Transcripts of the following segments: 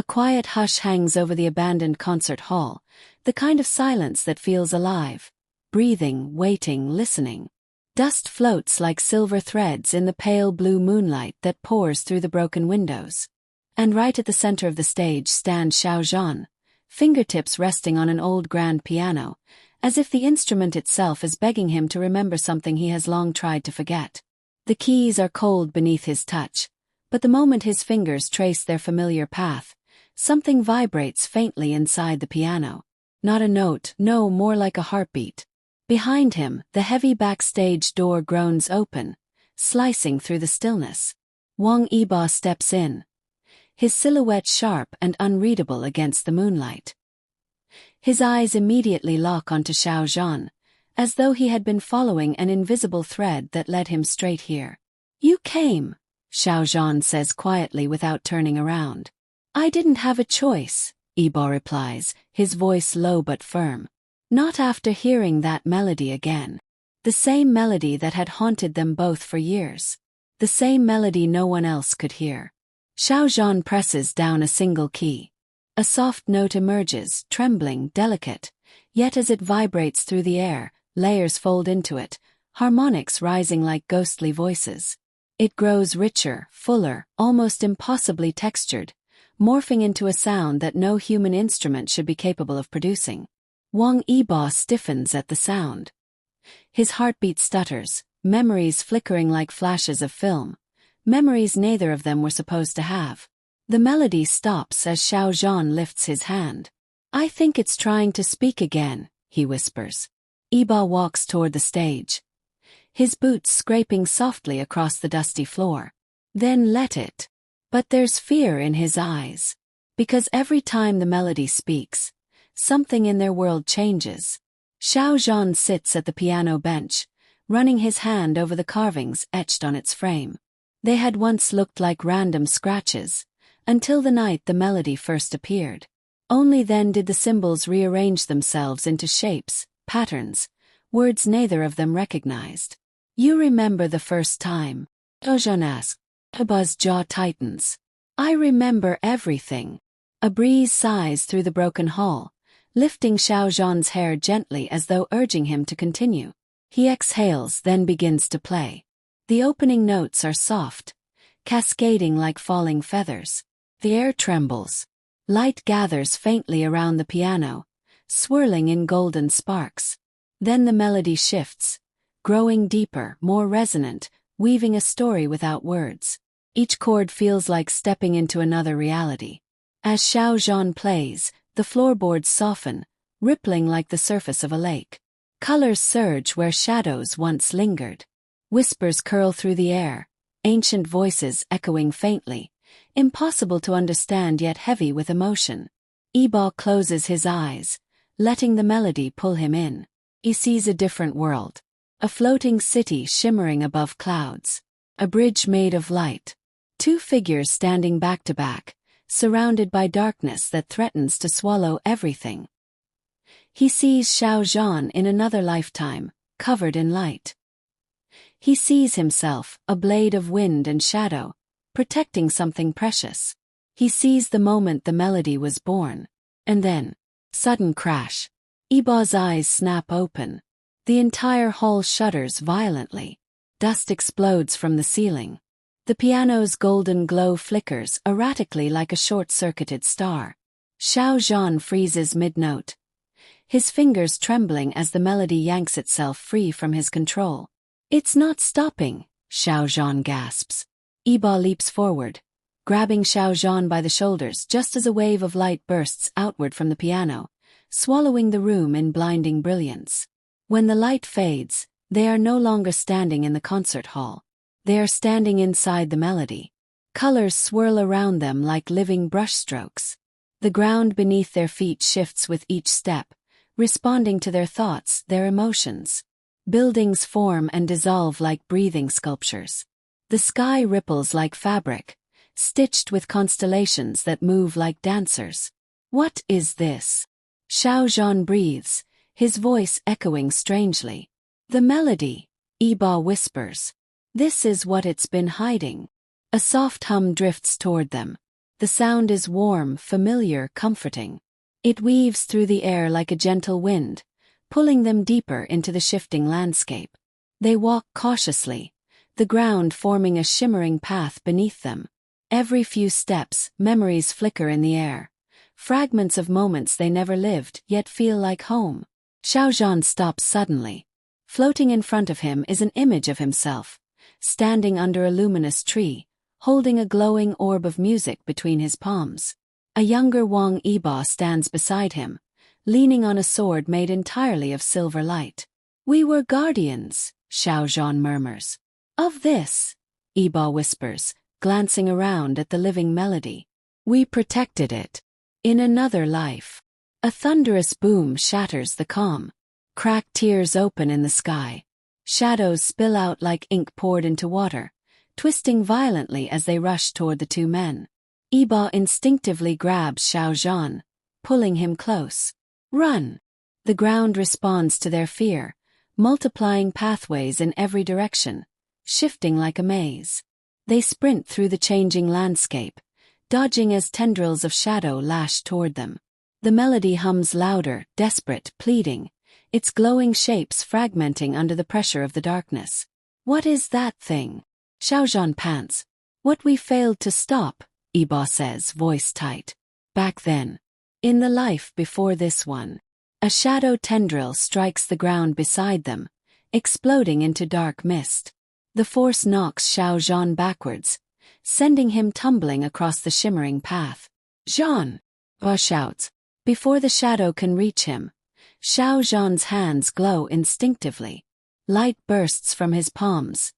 A quiet hush hangs over the abandoned concert hall, the kind of silence that feels alive, breathing, waiting, listening. Dust floats like silver threads in the pale blue moonlight that pours through the broken windows. And right at the center of the stage stands Xiao Zhan, fingertips resting on an old grand piano, as if the instrument itself is begging him to remember something he has long tried to forget. The keys are cold beneath his touch, but the moment his fingers trace their familiar path, something vibrates faintly inside the piano. Not a note, no, more like a heartbeat. Behind him, the heavy backstage door groans open, slicing through the stillness. Wang Yibo steps in, his silhouette sharp and unreadable against the moonlight. His eyes immediately lock onto Xiao Zhan, as though he had been following an invisible thread that led him straight here. "You came," Xiao Zhan says quietly without turning around. "I didn't have a choice," Yibo replies, his voice low but firm. Not after hearing that melody again. The same melody that had haunted them both for years. The same melody no one else could hear. Xiao Zhan presses down a single key. A soft note emerges, trembling, delicate, yet as it vibrates through the air, layers fold into it, harmonics rising like ghostly voices. It grows richer, fuller, almost impossibly textured, morphing into a sound that no human instrument should be capable of producing. Wang Yibo stiffens at the sound. His heartbeat stutters, memories flickering like flashes of film, memories neither of them were supposed to have. The melody stops as Xiao Zhan lifts his hand. "I think it's trying to speak again," he whispers. Yibo walks toward the stage, his boots scraping softly across the dusty floor. "Then let it." But there's fear in his eyes. Because every time the melody speaks, something in their world changes. Xiao Zhan sits at the piano bench, running his hand over the carvings etched on its frame. They had once looked like random scratches, until the night the melody first appeared. Only then did the symbols rearrange themselves into shapes, patterns, words neither of them recognized. "You remember the first time?" Zhan asks. Yibo's jaw tightens. "I remember everything." A breeze sighs through the broken hall, lifting Xiao Zhan's hair gently as though urging him to continue. He exhales, then begins to play. The opening notes are soft, cascading like falling feathers. The air trembles. Light gathers faintly around the piano, swirling in golden sparks. Then the melody shifts, growing deeper, more resonant, weaving a story without words. Each chord feels like stepping into another reality. As Xiao Zhan plays, the floorboards soften, rippling like the surface of a lake. Colors surge where shadows once lingered. Whispers curl through the air, ancient voices echoing faintly, impossible to understand yet heavy with emotion. Yibo closes his eyes, letting the melody pull him in. He sees a different world. A floating city shimmering above clouds. A bridge made of light. Two figures standing back to back, surrounded by darkness that threatens to swallow everything. He sees Xiao Zhan in another lifetime, covered in light. He sees himself, a blade of wind and shadow, protecting something precious. He sees the moment the melody was born. And then, sudden crash. Yibo's eyes snap open. The entire hall shudders violently. Dust explodes from the ceiling. The piano's golden glow flickers erratically like a short-circuited star. Xiao Zhan freezes mid-note, his fingers trembling as the melody yanks itself free from his control. "It's not stopping," Xiao Zhan gasps. Yibo leaps forward, grabbing Xiao Zhan by the shoulders just as a wave of light bursts outward from the piano, swallowing the room in blinding brilliance. When the light fades, they are no longer standing in the concert hall. They are standing inside the melody. Colors swirl around them like living brushstrokes. The ground beneath their feet shifts with each step, responding to their thoughts, their emotions. Buildings form and dissolve like breathing sculptures. The sky ripples like fabric, stitched with constellations that move like dancers. "What is this?" Xiao Zhan breathes, his voice echoing strangely. "The melody," Yibo whispers. "This is what it's been hiding." A soft hum drifts toward them. The sound is warm, familiar, comforting. It weaves through the air like a gentle wind, pulling them deeper into the shifting landscape. They walk cautiously, the ground forming a shimmering path beneath them. Every few steps, memories flicker in the air. Fragments of moments they never lived, yet feel like home. Xiao Zhan stops suddenly. Floating in front of him is an image of himself, standing under a luminous tree, holding a glowing orb of music between his palms. A younger Wang Yibo stands beside him, leaning on a sword made entirely of silver light. "We were guardians," Xiao Zhan murmurs. "Of this," Yibo whispers, glancing around at the living melody. "We protected it. In another life." A thunderous boom shatters the calm. Cracked tears open in the sky. Shadows spill out like ink poured into water, twisting violently as they rush toward the two men. Yibo instinctively grabs Xiao Zhan, pulling him close. "Run!" The ground responds to their fear, multiplying pathways in every direction, shifting like a maze. They sprint through the changing landscape, dodging as tendrils of shadow lash toward them. The melody hums louder, desperate, pleading, its glowing shapes fragmenting under the pressure of the darkness. "What is that thing?" Xiao Zhan pants. "What we failed to stop," Yibo says, voice tight. "Back then. In the life before this one." A shadow tendril strikes the ground beside them, exploding into dark mist. The force knocks Xiao Zhan backwards, sending him tumbling across the shimmering path. "Zhan!" Yibo shouts. Before the shadow can reach him, Xiao Zhan's hands glow instinctively. Light bursts from his palms,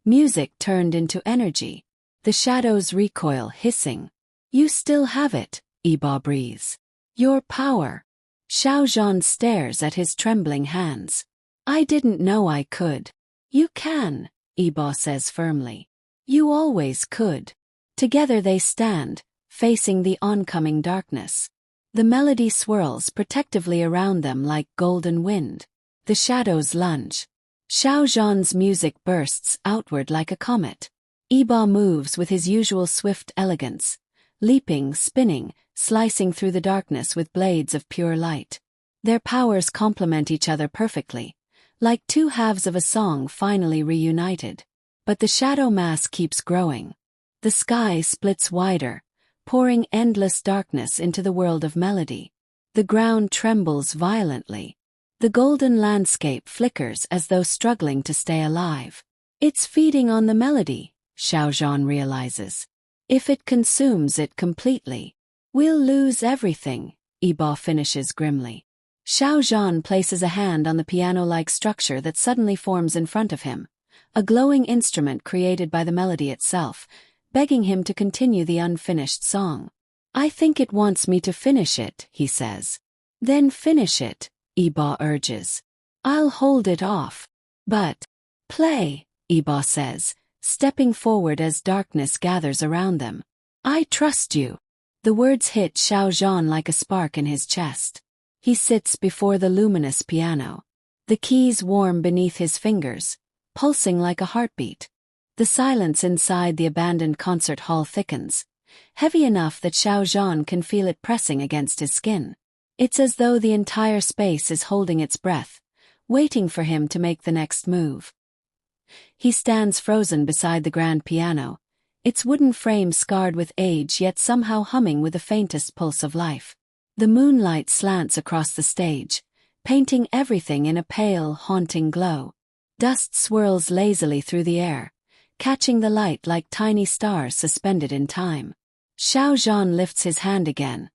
music turned into energy. The shadows recoil, hissing. "You still have it," Yibo breathes. "Your power." Xiao Zhan stares at his trembling hands. "I didn't know I could." "You can," Yibo says firmly. "You always could." Together they stand, facing the oncoming darkness. The melody swirls protectively around them like golden wind. The shadows lunge. Xiao Zhan's music bursts outward like a comet. Yibo moves with his usual swift elegance, leaping, spinning, slicing through the darkness with blades of pure light. Their powers complement each other perfectly, like two halves of a song finally reunited. But the shadow mass keeps growing. The sky splits wider, pouring endless darkness into the world of melody. The ground trembles violently. The golden landscape flickers as though struggling to stay alive. "It's feeding on the melody," Xiao Zhan realizes. "If it consumes it completely, we'll lose everything," Yibo finishes grimly. Xiao Zhan places a hand on the piano-like structure that suddenly forms in front of him, a glowing instrument created by the melody itself, begging him to continue the unfinished song. "I think it wants me to finish it," he says. "Then finish it," Yibo urges. "I'll hold it off." "But play," Yibo says, stepping forward as darkness gathers around them. "I trust you." The words hit Xiao Zhan like a spark in his chest. He sits before the luminous piano. The keys warm beneath his fingers, pulsing like a heartbeat. The silence inside the abandoned concert hall thickens, heavy enough that Xiao Zhan can feel it pressing against his skin. It's as though the entire space is holding its breath, waiting for him to make the next move. He stands frozen beside the grand piano, its wooden frame scarred with age yet somehow humming with the faintest pulse of life. The moonlight slants across the stage, painting everything in a pale, haunting glow. Dust swirls lazily through the air, catching the light like tiny stars suspended in time. Xiao Zhan lifts his hand again,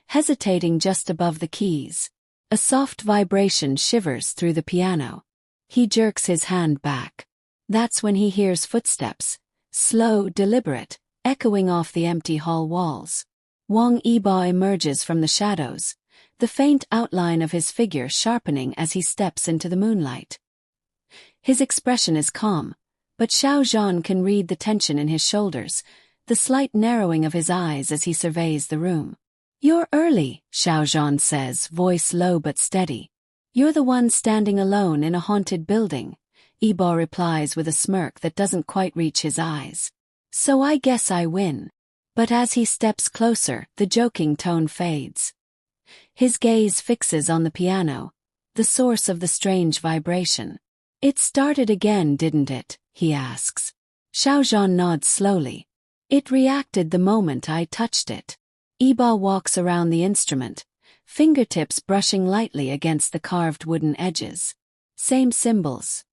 hesitating just above the keys. A soft vibration shivers through the piano. He jerks his hand back. That's when he hears footsteps, slow, deliberate, echoing off the empty hall walls. Wang Yibo emerges from the shadows, the faint outline of his figure sharpening as he steps into the moonlight. His expression is calm, but Xiao Zhan can read the tension in his shoulders, the slight narrowing of his eyes as he surveys the room. "You're early," Xiao Zhan says, voice low but steady. "You're the one standing alone in a haunted building," Yibo replies with a smirk that doesn't quite reach his eyes. "So I guess I win." But as he steps closer, the joking tone fades. His gaze fixes on the piano, the source of the strange vibration. "It started again, didn't it?" he asks. Xiao Zhan nods slowly. "It reacted the moment I touched it." Yibo walks around the instrument, fingertips brushing lightly against the carved wooden edges. Same symbols.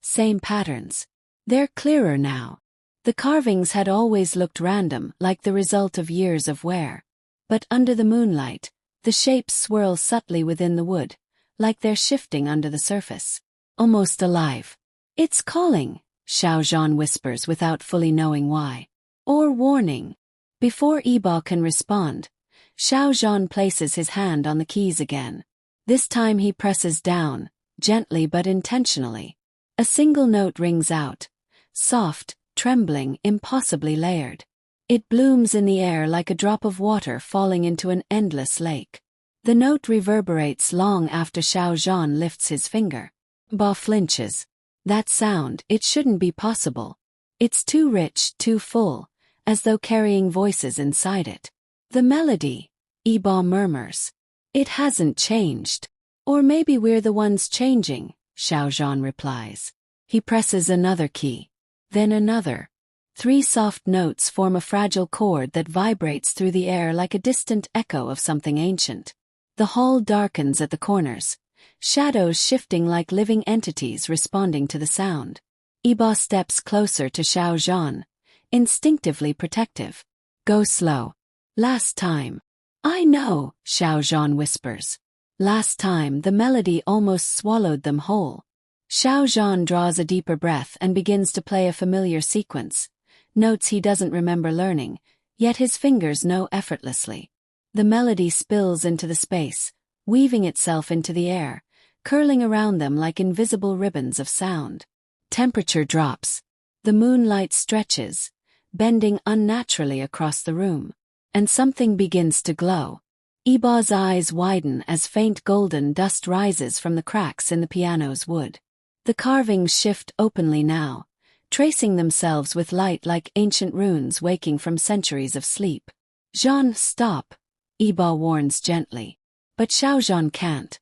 Same patterns. They're clearer now. The carvings had always looked random, like the result of years of wear. But under the moonlight, the shapes swirl subtly within the wood, like they're shifting under the surface. Almost alive. "It's calling," Xiao Zhan whispers without fully knowing why. Or warning. Before Yibo can respond, Xiao Zhan places his hand on the keys again. This time he presses down, gently but intentionally. A single note rings out. Soft, trembling, impossibly layered. It blooms in the air like a drop of water falling into an endless lake. The note reverberates long after Xiao Zhan lifts his finger. Yibo flinches. That sound, it shouldn't be possible. It's too rich, too full, as though carrying voices inside it. "The melody," Yibo murmurs. "It hasn't changed. Or maybe we're the ones changing," Xiao Zhan replies. He presses another key. Then another. 3 soft notes form a fragile chord that vibrates through the air like a distant echo of something ancient. The hall darkens at the corners, shadows shifting like living entities responding to the sound. Yibo steps closer to Xiao Zhan, instinctively protective. "Go slow. Last time." "I know," Xiao Zhan whispers. Last time the melody almost swallowed them whole. Xiao Zhan draws a deeper breath and begins to play a familiar sequence, notes he doesn't remember learning, yet his fingers know effortlessly. The melody spills into the space, weaving itself into the air, curling around them like invisible ribbons of sound. Temperature drops. The moonlight stretches, bending unnaturally across the room. And something begins to glow. Yibo's eyes widen as faint golden dust rises from the cracks in the piano's wood. The carvings shift openly now, tracing themselves with light like ancient runes waking from centuries of sleep. "Zhan, stop," Yibo warns gently. But Xiao Zhan can't.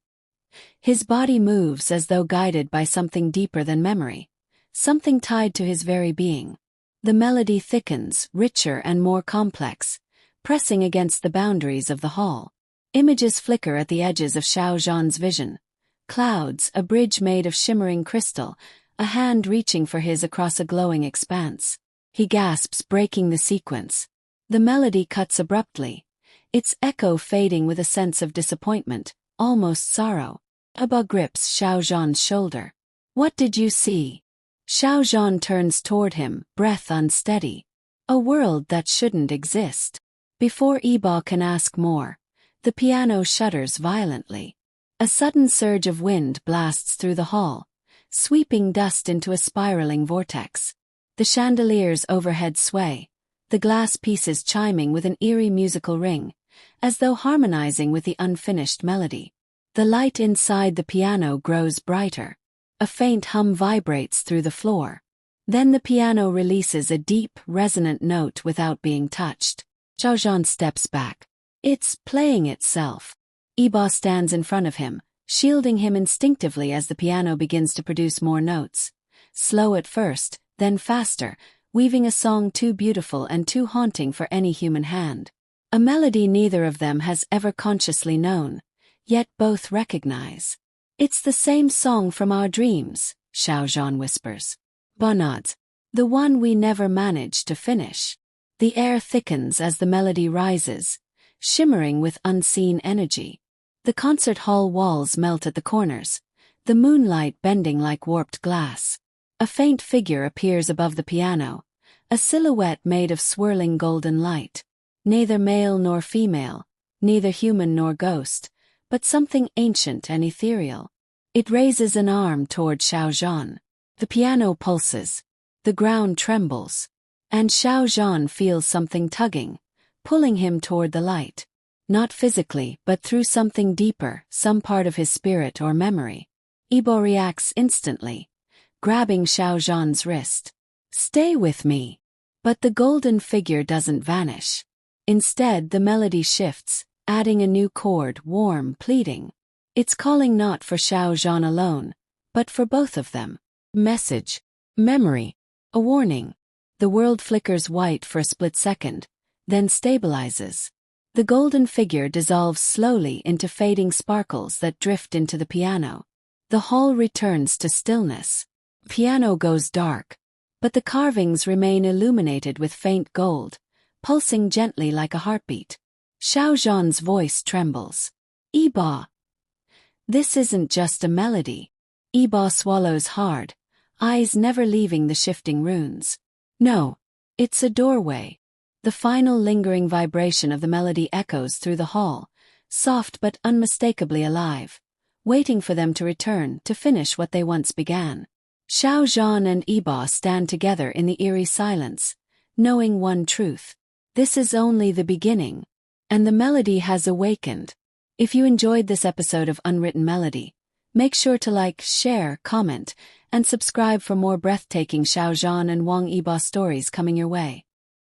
His body moves as though guided by something deeper than memory, something tied to his very being. The melody thickens, richer and more complex, pressing against the boundaries of the hall. Images flicker at the edges of Xiao Zhan's vision. Clouds, a bridge made of shimmering crystal, a hand reaching for his across a glowing expanse. He gasps, breaking the sequence. The melody cuts abruptly, its echo fading with a sense of disappointment, almost sorrow. Yibo grips Xiao Zhan's shoulder. "What did you see?" Xiao Zhan turns toward him, breath unsteady. "A world that shouldn't exist." Before Yibo can ask more, the piano shudders violently. A sudden surge of wind blasts through the hall, sweeping dust into a spiraling vortex. The chandeliers overhead sway, the glass pieces chiming with an eerie musical ring, as though harmonizing with the unfinished melody. The light inside the piano grows brighter. A faint hum vibrates through the floor. Then the piano releases a deep, resonant note without being touched. Xiao Zhan steps back. It's playing itself. Yibo stands in front of him, shielding him instinctively as the piano begins to produce more notes. Slow at first, then faster, weaving a song too beautiful and too haunting for any human hand. A melody neither of them has ever consciously known, yet both recognize. "It's the same song from our dreams," Xiao Zhan whispers. Yibo nods. "The one we never managed to finish." The air thickens as the melody rises, shimmering with unseen energy. The concert hall walls melt at the corners, the moonlight bending like warped glass. A faint figure appears above the piano, a silhouette made of swirling golden light. Neither male nor female, neither human nor ghost, but something ancient and ethereal. It raises an arm toward Xiao Zhan. The piano pulses, the ground trembles, and Xiao Zhan feels something tugging, pulling him toward the light. Not physically, but through something deeper, some part of his spirit or memory. Yibo reacts instantly, grabbing Xiao Zhan's wrist. "Stay with me." But the golden figure doesn't vanish. Instead, the melody shifts, adding a new chord, warm, pleading. It's calling not for Xiao Zhan alone, but for both of them. Message. Memory. A warning. The world flickers white for a split second, then stabilizes. The golden figure dissolves slowly into fading sparkles that drift into the piano. The hall returns to stillness. Piano goes dark, but the carvings remain illuminated with faint gold, pulsing gently like a heartbeat. Xiao Zhan's voice trembles. Yibo. This isn't just a melody. Yibo swallows hard, eyes never leaving the shifting runes. No, it's a doorway. The final lingering vibration of the melody echoes through the hall, soft but unmistakably alive, waiting for them to return to finish what they once began. Xiao Zhan and Yibo stand together in the eerie silence, knowing one truth. This is only the beginning, and the melody has awakened. If you enjoyed this episode of Unwritten Melody, make sure to like, share, comment, and subscribe for more breathtaking Xiao Zhan and Wang Yibo stories coming your way.